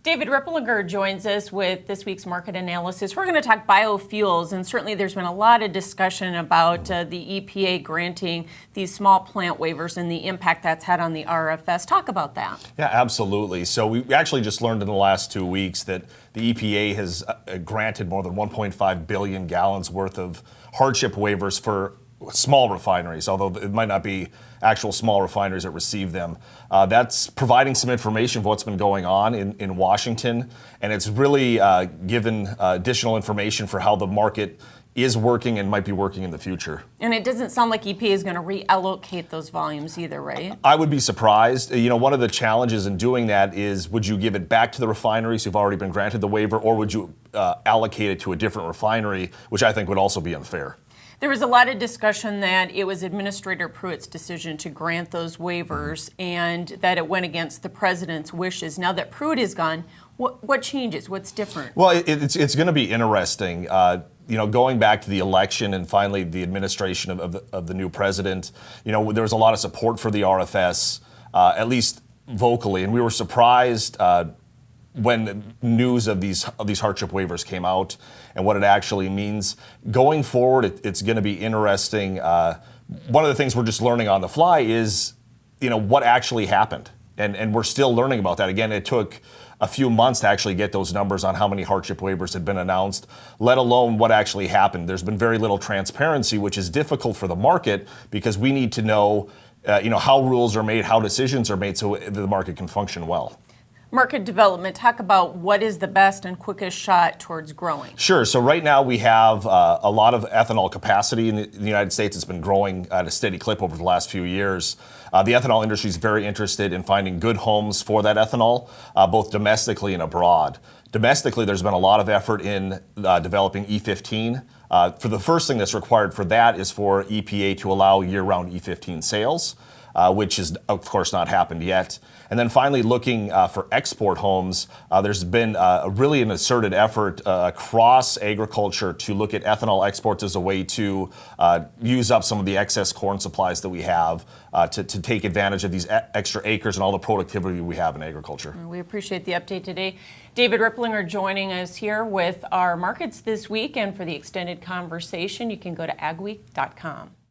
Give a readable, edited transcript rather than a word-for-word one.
David Ripplinger joins us with this week's market analysis. We're going to talk biofuels, and certainly there's been a lot of discussion about the EPA granting these small plant waivers and the impact that's had on the RFS. Talk about that. Yeah, absolutely. So we actually just learned in the last 2 weeks that the EPA has granted more than 1.5 billion gallons worth of hardship waivers for small refineries, although it might not be actual small refineries that receive them. That's providing some information of what's been going on in Washington, and it's really given additional information for how the market is working and might be working in the future. And it doesn't sound like EPA is going to reallocate those volumes either, right? I would be surprised. You know, one of the challenges in doing that is, would you give it back to the refineries who've already been granted the waiver, or would you allocate it to a different refinery, which I think would also be unfair. There was a lot of discussion that it was Administrator Pruitt's decision to grant those waivers and that it went against the president's wishes. Now that Pruitt is gone, what changes? What's different? Well, it's going to be interesting. You know, going back to the election and finally the administration of the new president, you know, there was a lot of support for the RFS, at least vocally, and we were surprised when news of these hardship waivers came out and what it actually means. Going forward, it's going to be interesting. One of the things we're just learning on the fly is, you know, what actually happened. And we're still learning about that. Again, it took a few months to actually get those numbers on how many hardship waivers had been announced, let alone what actually happened. There's been very little transparency, which is difficult for the market because we need to know, you know, how rules are made, how decisions are made so the market can function well. Market development, talk about what is the best and quickest shot towards growing. Sure. So right now we have a lot of ethanol capacity in the United States. It's been growing at a steady clip over the last few years. The ethanol industry is very interested in finding good homes for that ethanol, both domestically and abroad. Domestically, there's been a lot of effort in developing E15. For the first thing that's required for that is for EPA to allow year-round E15 sales, which has, of course, not happened yet. And then finally, looking for export homes, there's been really an asserted effort across agriculture to look at ethanol exports as a way to use up some of the excess corn supplies that we have to take advantage of these extra acres and all the productivity we have in agriculture. We appreciate the update today. David Ripplinger joining us here with our markets this week, and for the extended conversation, you can go to AgweekTV.com.